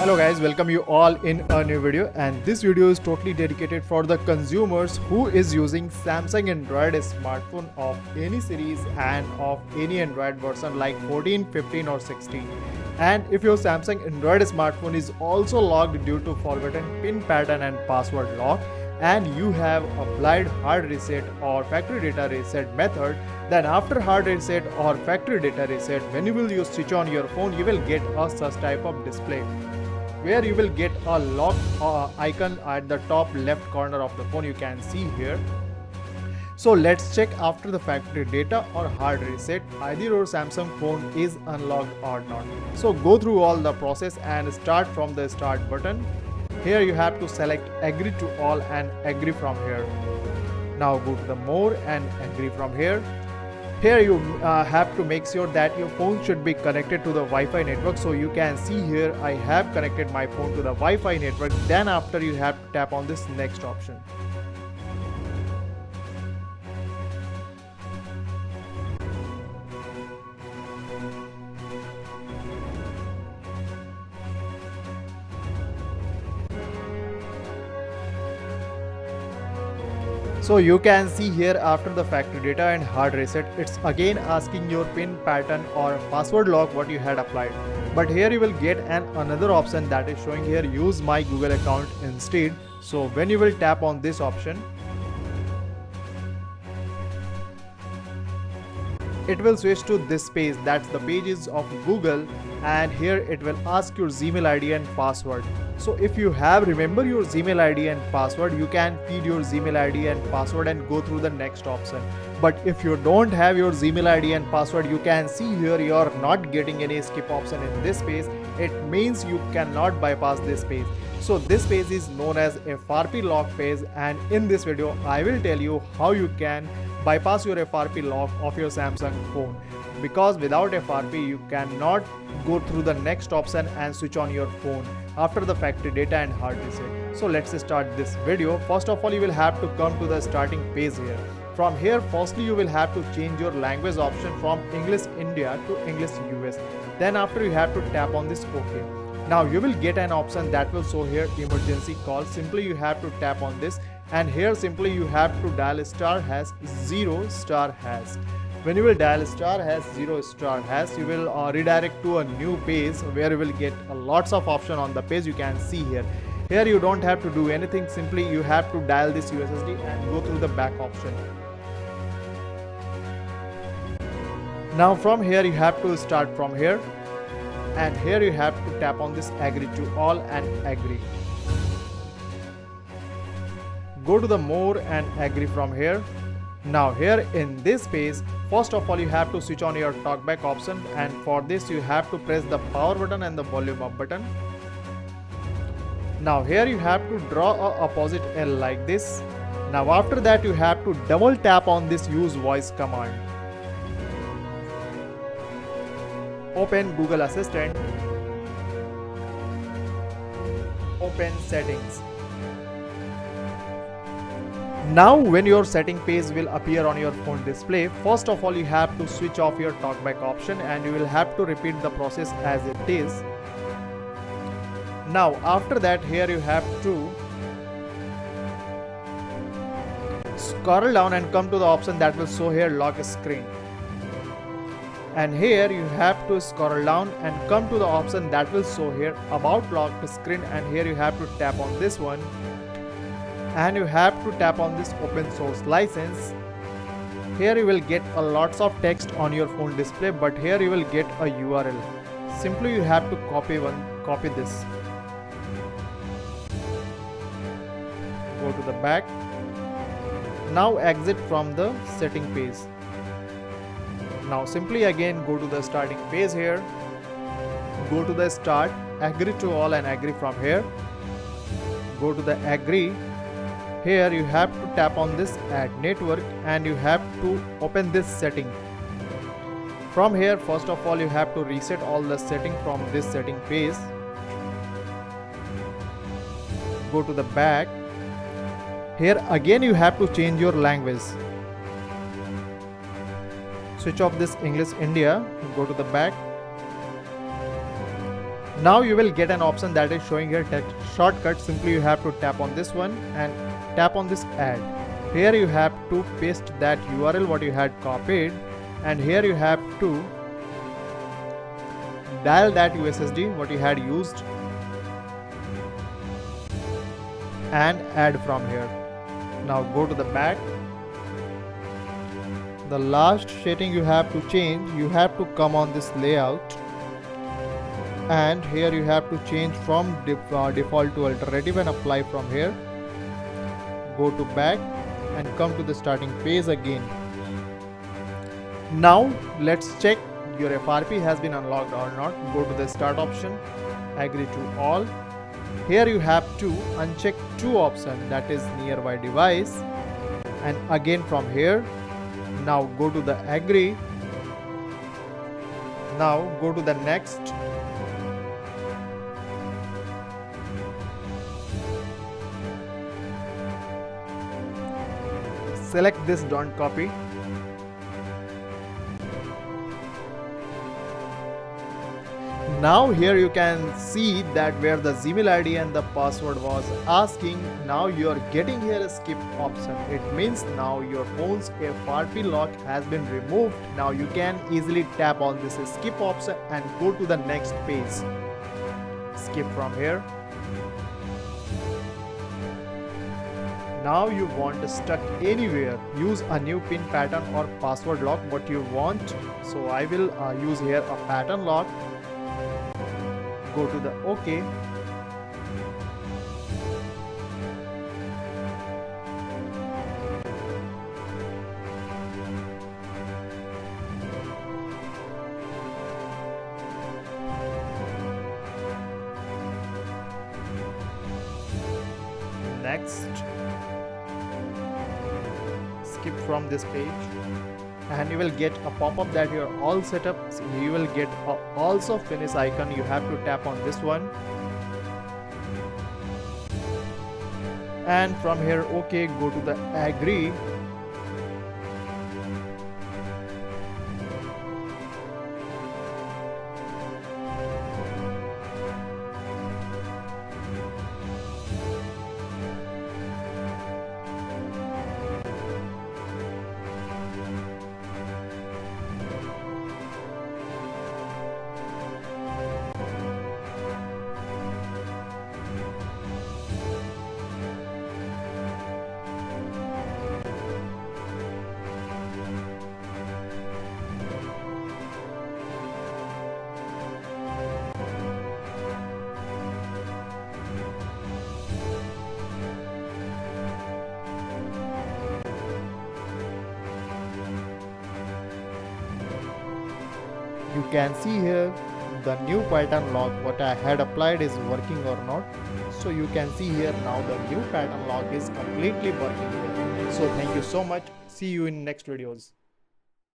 Hello guys, welcome you all in a new video, and this video is totally dedicated for the consumers who is using Samsung Android smartphone of any series and of any Android version like 14, 15 or 16. And if your Samsung Android smartphone is also locked due to forgotten pin pattern and password lock, and you have applied hard reset or factory data reset method, then after hard reset or factory data reset, when you will use switch on your phone, you will get a such type of display where you will get a lock icon at the top left corner of the phone. You can see here. So let's check after the factory data or hard reset either your Samsung phone is unlocked or not. So go through all the process and start from the start button. Here you have to select agree to all and agree from here. Now go to the more and agree from here. Here you have to make sure that your phone should be connected to the Wi-Fi network. So you can see here I have connected my phone to the Wi-Fi network. Then after you have to tap on this next option. So you can see here after the factory data and hard reset, it's again asking your pin pattern or password lock what you had applied. But here you will get another option that is showing here use my Google account instead. So when you will tap on this option, it will switch to this page, that's the pages of Google, and here it will ask your Gmail ID and password. So if you have remember your Gmail ID and password, you can feed your Gmail ID and password and go through the next option. But if you don't have your Gmail ID and password, you can see here you are not getting any skip option in this page. It means you cannot bypass this page. So this page is known as FRP lock page, and in this video I will tell you how you can bypass your FRP lock of your Samsung phone, because without FRP you cannot go through the next option and switch on your phone after the factory data and hard reset. So let's start this video. First of all, you will have to come to the starting page here. From here, firstly you will have to change your language option from English India to English US. Then after you have to tap on this OK. Now you will get an option that will show here emergency call. Simply you have to tap on this, and here simply you have to dial *#0*#. When you will dial *#0*#, you will redirect to a new page where you will get lots of options on the page. You can see here. Here you don't have to do anything. Simply you have to dial this USSD and go through the back option. Now from here you have to start from here, and here you have to tap on this agree to all and agree. Go to the more and agree from here. Now here in this page, first of all you have to switch on your talkback option, and for this you have to press the power button and the volume up button. Now here you have to draw a opposite L like this. Now after that you have to double tap on this use voice command. Open Google Assistant. Open settings. Now when your setting page will appear on your phone display, first of all you have to switch off your talkback option, and you will have to repeat the process as it is. Now after that, here you have to scroll down and come to the option that will show here lock screen. And here you have to scroll down and come to the option that will show here about locked screen, and here you have to tap on this one. And you have to tap on this open source license. Here you will get a lots of text on your phone display, but here you will get a URL. Simply you have to copy this. Go to the back. Now exit from the setting page. Now simply again go to the starting page here. Go to the start, agree to all and agree from here. Go to the agree. Here you have to tap on this add network, and you have to open this setting. From here, first of all you have to reset all the setting from this setting page. Go to the back. Here again you have to change your language. Switch off this English India. Go to the back. Now you will get an option that is showing here text shortcut. Simply you have to tap on this one and tap on this add. Here you have to paste that URL what you had copied, and here you have to dial that USSD what you had used and add from here. Now go to the back. The last setting you have to change, you have to come on this layout, and here you have to change from default to alternative and apply from here. Go to back and come to the starting page again. Now let's check your FRP has been unlocked or not. Go to the start option, agree to all. Here you have to uncheck two options, that is nearby device, and again from here. Now go to the agree. Now go to the next. Select this don't copy. Now here you can see that where the Gmail ID and the password was asking, now you are getting here a skip option. It means now your phone's FRP lock has been removed. Now you can easily tap on this skip option and go to the next page. Skip from here. Now you want to stuck anywhere, use a new pin pattern or password lock what you want. So I will use here a pattern lock. Go to the OK. Next, skip from this page, and you will get a pop-up that you are all set up. So you will get a also finish icon. You have to tap on this one, and from here OK, go to the agree. You can see here the new pattern lock what I had applied is working or not. So you can see here now the new pattern lock is completely working here. So thank you so much. See you in next videos.